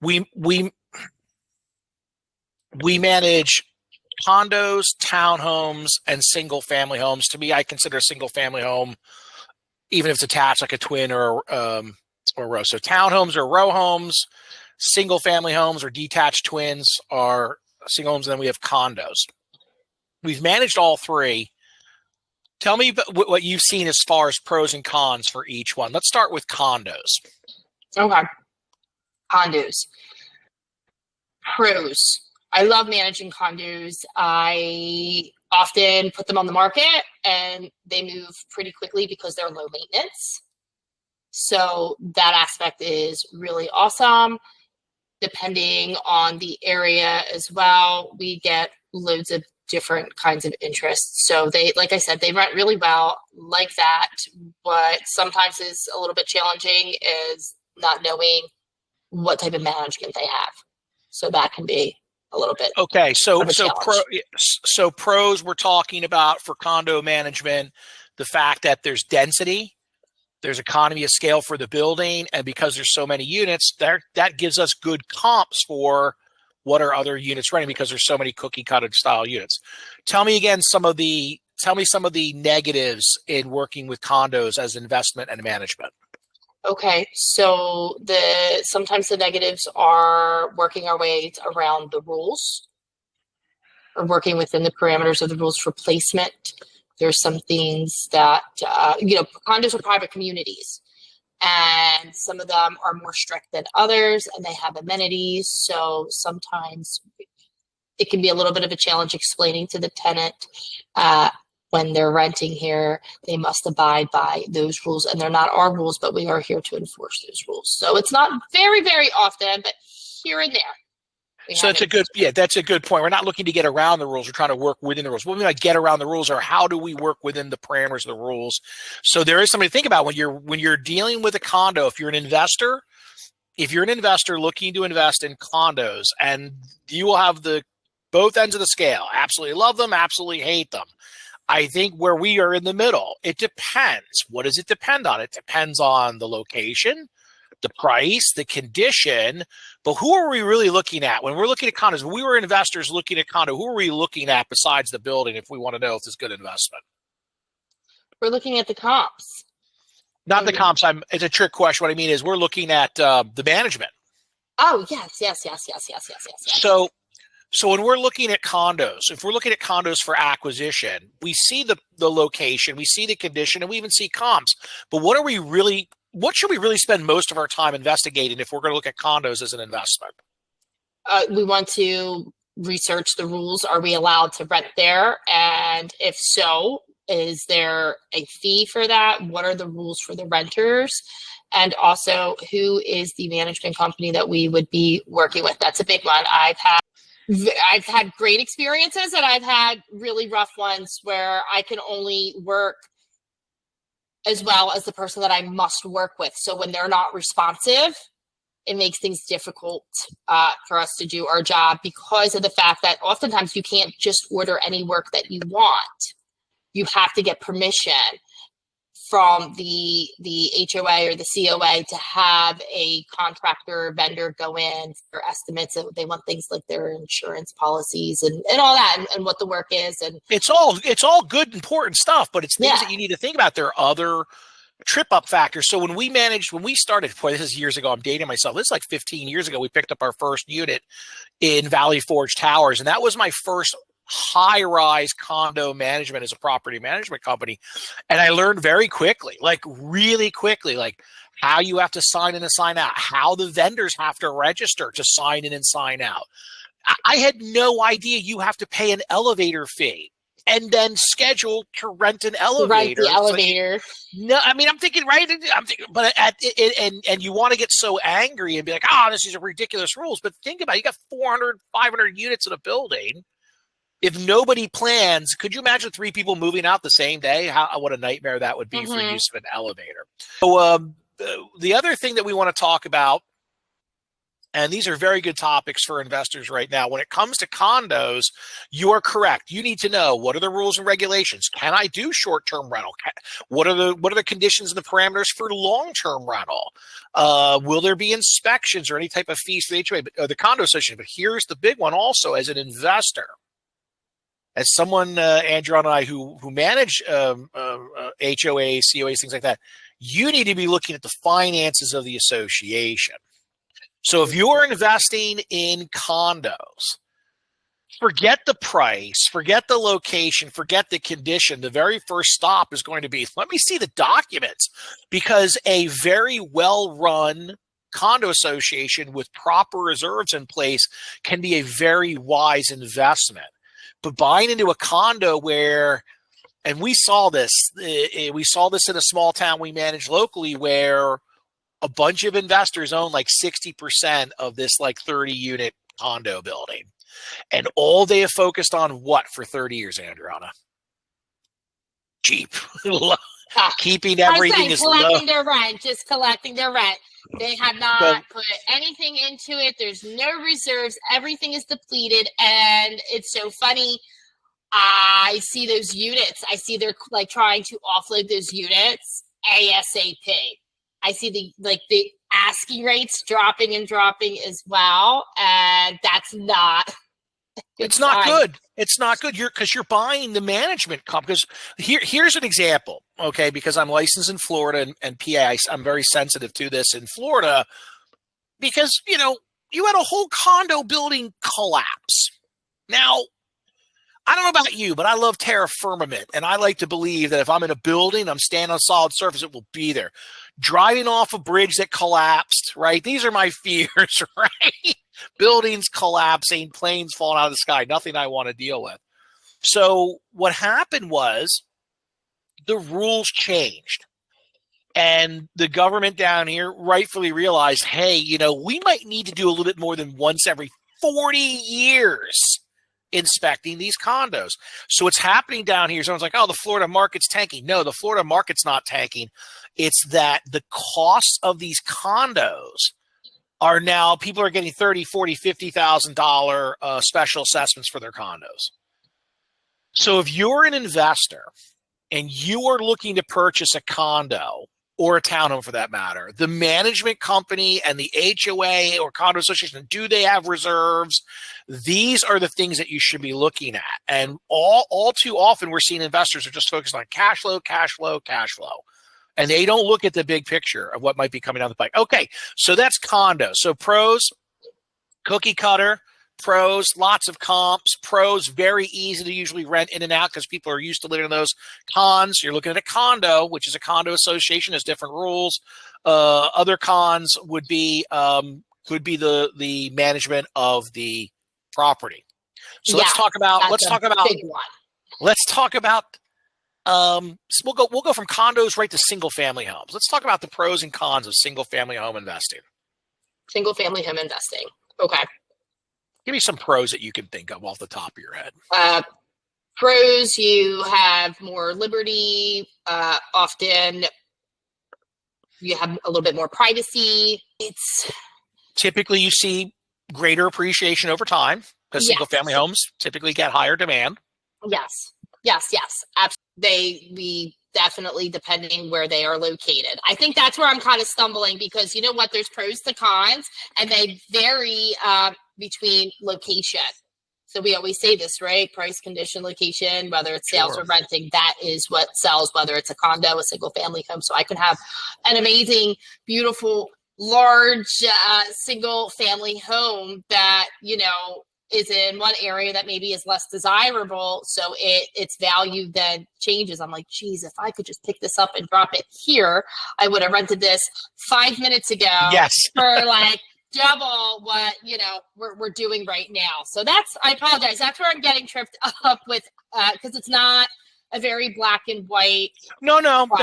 We manage condos, townhomes, and single family homes. To me, I consider a single family home, even if it's attached, like a twin or a row. So townhomes are row homes, single family homes or detached twins are single homes, and then we have condos. We've managed all three. Tell me what you've seen as far as pros and cons for each one. Let's start with condos. Okay. Condos. Pros. I love managing condos. I often put them on the market and they move pretty quickly because they're low maintenance. So that aspect is really awesome. Depending on the area as well, we get loads of different kinds of interests. So they, like I said, they rent really well like that. What sometimes is a little bit challenging is not knowing what type of management they have. So that can be a little bit. Okay, so pros we're talking about for condo management, the fact that there's density, there's economy of scale for the building, and because there's so many units, that gives us good comps for what are other units running because there's so many cookie cutter style units. Tell me some of the negatives in working with condos as investment and management. Okay, so sometimes the negatives are working our way around the rules or working within the parameters of the rules for placement. There's some things that, condos are private communities and some of them are more strict than others and they have amenities. So sometimes it can be a little bit of a challenge explaining to the tenant when they're renting here, they must abide by those rules. And they're not our rules, but we are here to enforce those rules. So it's not very, very often, but here and there. So that's a good point. We're not looking to get around the rules. We're trying to work within the rules. What we mean by get around the rules, or how do we work within the parameters of the rules? So there is something to think about when you're dealing with a condo. If you're an investor looking to invest in condos, and you will have both ends of the scale. Absolutely love them, absolutely hate them. I think where we are in the middle, it depends. What does it depend on? It depends on the location, the price, the condition, but who are we really looking at? When we're looking at condos, when we were investors looking at condo, who are we looking at besides the building if we want to know if it's good investment? We're looking at the comps. Not the comps. It's a trick question. What I mean is we're looking at the management. Oh, yes. So when we're looking at condos, if we're looking at condos for acquisition, we see the location, we see the condition, and we even see comps. But what should we really spend most of our time investigating if we're going to look at condos as an investment? We want to research the rules. Are we allowed to rent there? And if so, is there a fee for that? What are the rules for the renters? And also, who is the management company that we would be working with? That's a big one. I've had great experiences and I've had really rough ones where I can only work as well as the person that I must work with. So when they're not responsive, it makes things difficult for us to do our job because of the fact that oftentimes you can't just order any work that you want. You have to get permission from the HOA or the COA to have a contractor vendor go in for estimates. They want things like their insurance policies and all that and what the work is. And it's all good, important stuff, but it's things that you need to think about. There are other trip up factors. So when we started, this is years ago, I'm dating myself. This is like 15 years ago, we picked up our first unit in Valley Forge Towers. And that was my first high-rise condo management as a property management company. And I learned very quickly, really quickly, how you have to sign in and sign out, how the vendors have to register to sign in and sign out. I had no idea you have to pay an elevator fee and then schedule to rent an elevator. Right, the elevator. No, I mean, I'm thinking, but and you want to get so angry and be like, this is a ridiculous rules. But think about it, you got 400, 500 units in a building. If nobody plans, could you imagine 3 people moving out the same day? What a nightmare that would be for use of an elevator. So the other thing that we want to talk about And these are very good topics for investors right now. When it comes to condos, you are correct. You need to know, what are the rules and regulations? Can I do short-term rental? What are the conditions and the parameters for long-term rental? Will there be inspections or any type of fees for the HOA, the condo association? But here's the big one also, as an investor. As someone, Andrew and I, who manage HOAs, COAs, things like that, you need to be looking at the finances of the association. So if you're investing in condos, forget the price, forget the location, forget the condition. The very first stop is going to be, let me see the documents, because a very well-run condo association with proper reserves in place can be a very wise investment. But buying into a condo where, and we saw this in a small town we manage locally, where a bunch of investors own like 60% of this like 30-unit condo building. And all they have focused on what for 30 years, Andriana? Cheap. Keeping everything as low. Collecting their rent, just collecting their rent. They have not put anything into it. There's no reserves. Everything is depleted. And it's so funny. I see those units. I see they're like trying to offload those units ASAP. I see the asking rates dropping as well, and that's not. It's not good. It's not good. You're buying the management comp. Because here's an example, okay? Because I'm licensed in Florida and PA, I'm very sensitive to this in Florida, because you had a whole condo building collapse. Now, I don't know about you, but I love terra firmament, and I like to believe that if I'm in a building, I'm standing on solid surface, it will be there. Driving off a bridge that collapsed, right? These are my fears, right? Buildings collapsing, planes falling out of the sky, nothing I want to deal with. So what happened was the rules changed. And the government down here rightfully realized, hey, we might need to do a little bit more than once every 40 years inspecting these condos. So what's happening down here, someone's like, oh, the Florida market's tanking. No, the Florida market's not tanking. It's that the costs of these condos are now, people are getting $30,000, $40,000, $50,000 special assessments for their condos. So if you're an investor and you are looking to purchase a condo or a townhome for that matter, the management company and the HOA or condo association, do they have reserves? These are the things that you should be looking at. And all too often we're seeing investors are just focused on cash flow, cash flow, cash flow. And they don't look at the big picture of what might be coming down the pike. Okay, so that's condo. So pros, cookie cutter. Pros, lots of comps. Pros, very easy to usually rent in and out because people are used to living in those. Cons, you're looking at a condo, which is a condo association, has different rules. Other cons would be could be the management of the property. So let's talk about big one. Let's talk about we'll go from condos right to single family homes. Let's talk about the pros and cons of single family home investing. Single family home investing. Okay. Give me some pros that you can think of off the top of your head. Pros, you have more liberty. Often you have a little bit more privacy. It's typically you see greater appreciation over time because single family homes typically get higher demand. Yes. Absolutely. We definitely, depending where they are located. I think that's where I'm kind of stumbling because you know what? There's pros to cons and they vary between location. So we always say this, right? Price, condition, location, whether it's sales or renting, that is what sells, whether it's a condo, a single family home. So I could have an amazing, beautiful, large single family home that, is in one area that maybe is less desirable. So its value then changes. I'm like, geez, if I could just pick this up and drop it here, I would have rented this 5 minutes ago for like double what, we're doing right now. So I apologize. That's where I'm getting tripped up with, because it's not a very black and white. No.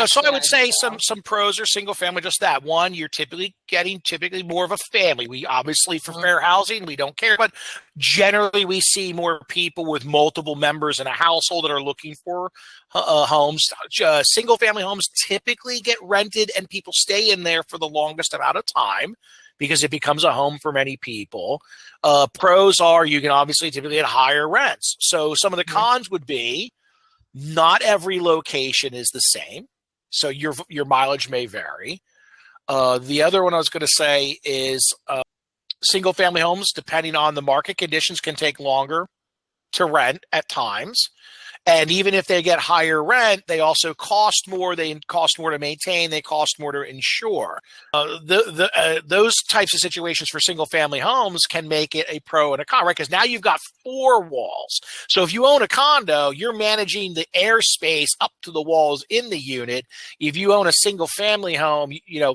So I would say some pros are single family, just that. One, you're typically more of a family. We obviously for fair housing, we don't care, but generally we see more people with multiple members in a household that are looking for homes. Single family homes typically get rented and people stay in there for the longest amount of time because it becomes a home for many people. Pros are you can obviously typically get higher rents. So some of the cons would be not every location is the same. So your mileage may vary. The other one I was going to say is single family homes, depending on the market conditions, can take longer to rent at times. And even if they get higher rent, they also cost more. They cost more to maintain. They cost more to insure. Those types of situations for single-family homes can make it a pro and a con, right? Because now you've got 4 walls. So if you own a condo, you're managing the airspace up to the walls in the unit. If you own a single-family home,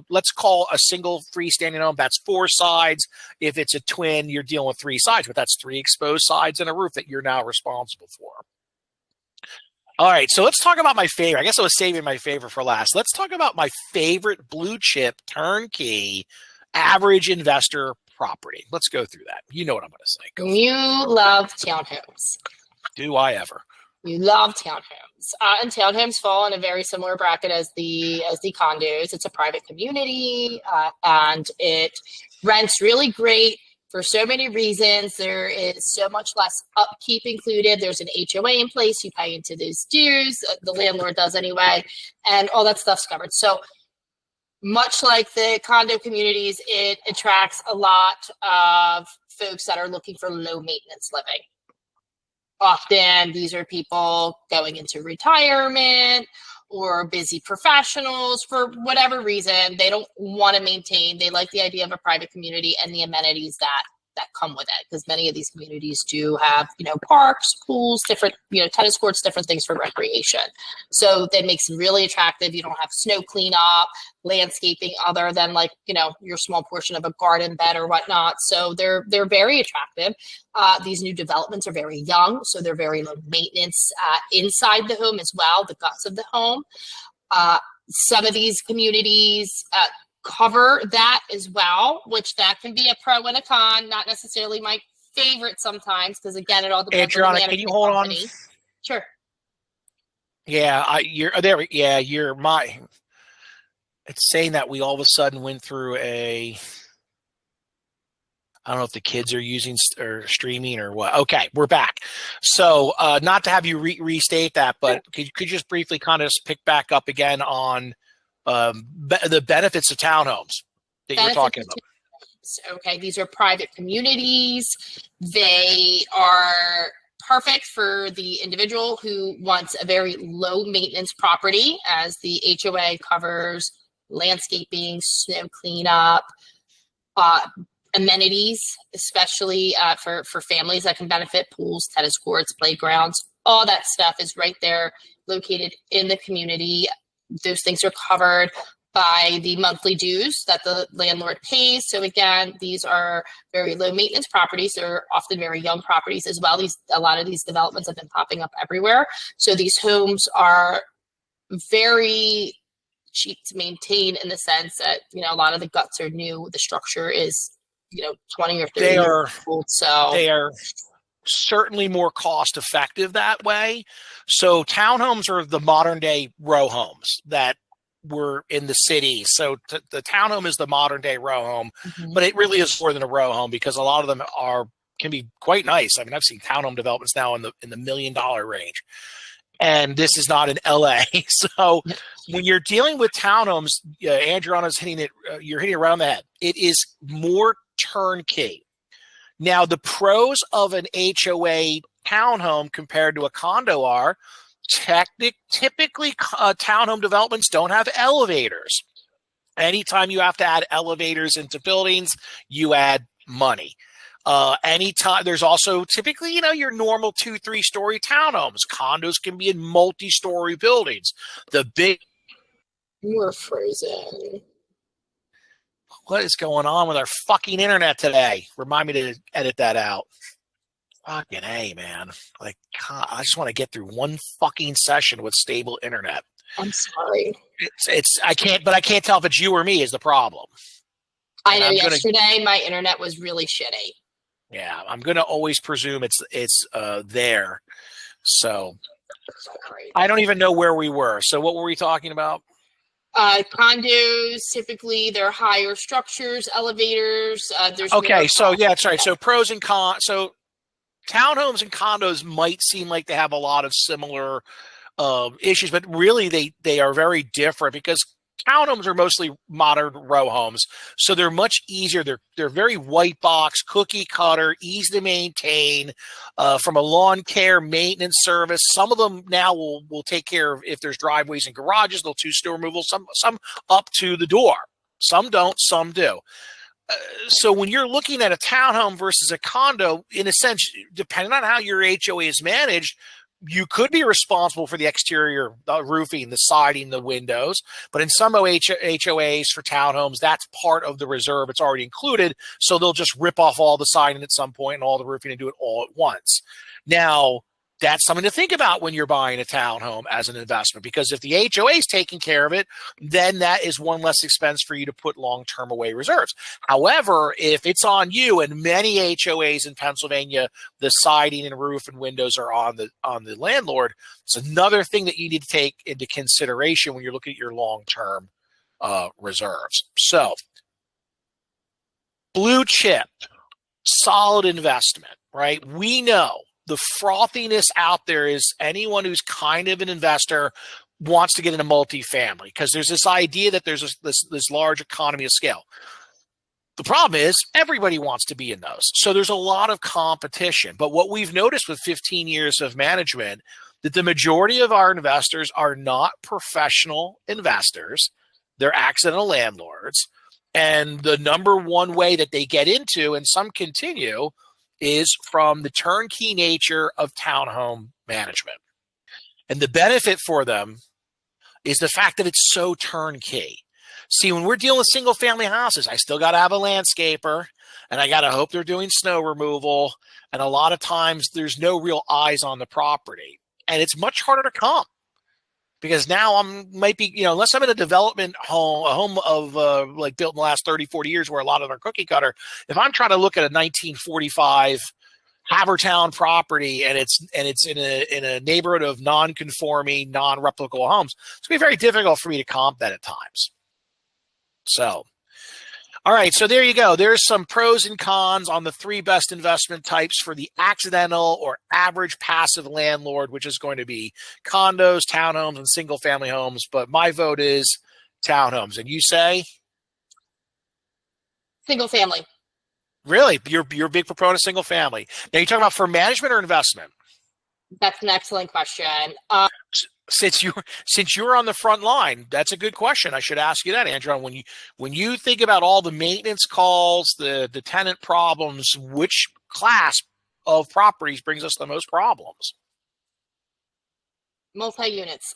let's call a single freestanding home, that's 4 sides. If it's a twin, you're dealing with 3 sides, but that's 3 exposed sides and a roof that you're now responsible for. All right, so let's talk about my favorite. I guess I was saving my favorite for last. Let's talk about my favorite blue chip turnkey average investor property. Let's go through that. You know what I'm going to say. You love townhomes. Do I ever? You love townhomes. And townhomes fall in a very similar bracket as the condos. It's a private community, and it rents really great. For so many reasons. There is so much less upkeep included. There's an HOA in place. You pay into those dues. The landlord does anyway. And all that stuff's covered. So much like the condo communities, it attracts a lot of folks that are looking for low maintenance living. Often these are people going into retirement or busy professionals for whatever reason. They don't want to maintain. They like the idea of a private community and the amenities that come with it, because many of these communities do have, parks, pools, different, tennis courts, different things for recreation. So that makes them really attractive. You don't have snow cleanup, landscaping other than your small portion of a garden bed or whatnot. So they're very attractive. These new developments are very young, so they're very low maintenance inside the home as well, the guts of the home. Some of these communities cover that as well, which that can be a pro and a con. Not necessarily my favorite sometimes, because again, it all depends on the management. Can you hold company. on? Sure. Yeah, you're there. Yeah, it's saying that we all of a sudden went through I don't know if the kids are using or streaming or what. Okay, we're back. So not to have you restate that, but could you just briefly kind of pick back up again on the benefits of townhomes that you're talking about? Okay, these are private communities. They are perfect for the individual who wants a very low maintenance property, as the HOA covers landscaping, snow cleanup, amenities, especially for families that can benefit: pools, tennis courts, playgrounds. All that stuff is right there, located in the community. Those things are covered by the monthly dues that the landlord pays. So again, these are very low maintenance properties. They're often very young properties as well. A lot of these developments have been popping up everywhere. So these homes are very cheap to maintain, in the sense that, a lot of the guts are new. The structure is, 20 or 30 years old. So they are certainly more cost effective that way. So townhomes are the modern day row homes that were in the city. So the townhome is the modern day row home, but it really is more than a row home, because a lot of them can be quite nice. I mean, I've seen townhome developments now in the $1 million range, and this is not in LA. So when you're dealing with townhomes, Andriana's hitting it. You're hitting it around the head. It is more turnkey. Now, the pros of an HOA townhome compared to a condo are typically townhome developments don't have elevators. Anytime you have to add elevators into buildings, you add money. Anytime there's also typically, your normal 2-3 story townhomes. Condos can be in multi-story buildings. We're frozen. What is going on with our fucking internet today? Remind me to edit that out. Fucking A, man. I just want to get through one fucking session with stable internet. I'm sorry. I can't tell if it's you or me is the problem. I know yesterday my internet was really shitty. Yeah, I'm going to always presume it's there. So Sorry. I don't even know where we were. So what were we talking about? Condos, typically they're higher structures, elevators. There's Okay, so more. yeah, that's right. So pros and cons. So townhomes and condos might seem like they have a lot of similar issues, but really they are very different because townhomes are mostly modern row homes, so they're much easier. They're very white box, cookie cutter, easy to maintain. From a lawn care maintenance service, some of them now will take care of if there's driveways and garages. They'll do snow removal. Some up to the door. Some don't. Some do. So when you're looking at a townhome versus a condo, in a sense, depending on how your HOA is managed, you could be responsible for the exterior, the roofing, the siding, the windows. But in some HOAs for townhomes, that's part of the reserve. It's already included. So they'll just rip off all the siding at some point and all the roofing and do it all at once. Now, that's something to think about when you're buying a townhome as an investment, because if the HOA is taking care of it, then that is one less expense for you to put long-term away reserves. However, if it's on you, and many HOAs in Pennsylvania, the siding and roof and windows are on the landlord, it's another thing that you need to take into consideration when you're looking at your long-term reserves. So, blue chip, solid investment, right? We know the frothiness out there is anyone who's kind of an investor wants to get into multifamily because there's this idea that there's this large economy of scale. The problem is everybody wants to be in those. So there's a lot of competition. But what we've noticed with 15 years of management, that the majority of our investors are not professional investors. They're accidental landlords. And the number one way that they get into, and some continue, is from the turnkey nature of townhome management. And the benefit for them is the fact that it's so turnkey. See, when we're dealing with single family houses, I still got to have a landscaper and I got to hope they're doing snow removal. And a lot of times there's no real eyes on the property. And it's much harder to comp because now might be, unless I'm in a development home, a home of like built in the last 30, 40 years where a lot of them are cookie cutter. If I'm trying to look at a 1945 Havertown property and it's in a neighborhood of non-conforming, non-replicable homes, it's going to be very difficult for me to comp that at times. So, all right, so there you go. There's some pros and cons on the 3 best investment types for the accidental or average passive landlord, which is going to be condos, townhomes, and single-family homes. But my vote is townhomes. And you say? Single family. Really? You're a big proponent of single family. Now, you talking about for management or investment? That's an excellent question. Since you're on the front line, that's a good question. I should ask you that, Andrew. When you think about all the maintenance calls, the tenant problems, which class of properties brings us the most problems? Multi-units.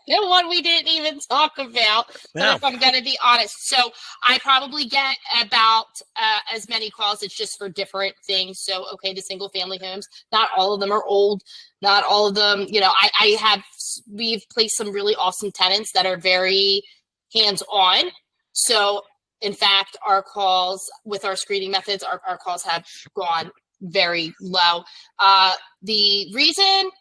The one we didn't even talk about, Yeah. if I'm going to be honest. So I probably get about as many calls. It's just for different things. So, okay, the single family homes, not all of them are old. Not all of them, we've placed some really awesome tenants that are very hands-on. So in fact, our calls with our screening methods, our calls have gone very low. The reason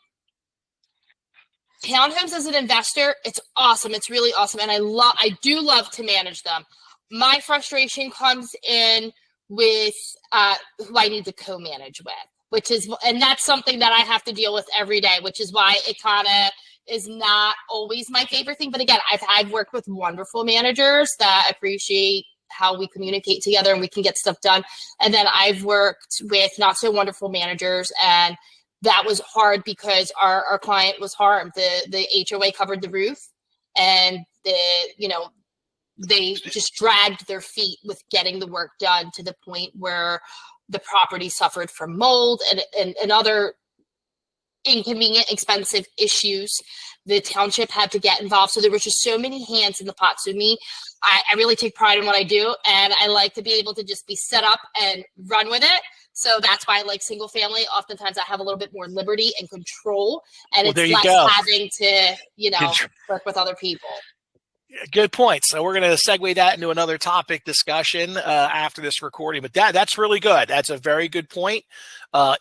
townhomes as an investor, it's awesome. It's really awesome. And I do love to manage them. My frustration comes in with who I need to co-manage with, and that's something that I have to deal with every day, which is why it kind of is not always my favorite thing. But again, I've worked with wonderful managers that appreciate how we communicate together and we can get stuff done. And then I've worked with not so wonderful managers, and that was hard because our client was harmed. The HOA covered the roof, and they just dragged their feet with getting the work done to the point where the property suffered from mold and other inconvenient, expensive issues. The township had to get involved. So there was just so many hands in the pot. So I really take pride in what I do, and I like to be able to just be set up and run with it. So that's why I like single family. Oftentimes I have a little bit more liberty and control, and it's less having to, work with other people. Good point. So we're going to segue that into another topic discussion after this recording. But that's really good. That's a very good point.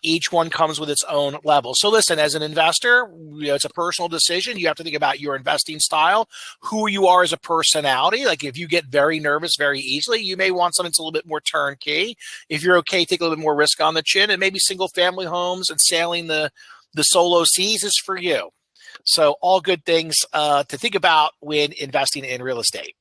Each one comes with its own level. So listen, as an investor, it's a personal decision. You have to think about your investing style, who you are as a personality. Like if you get very nervous very easily, you may want something that's a little bit more turnkey. If you're okay, take a little bit more risk on the chin, and maybe single family homes and sailing the solo seas is for you. So all good things to think about when investing in real estate.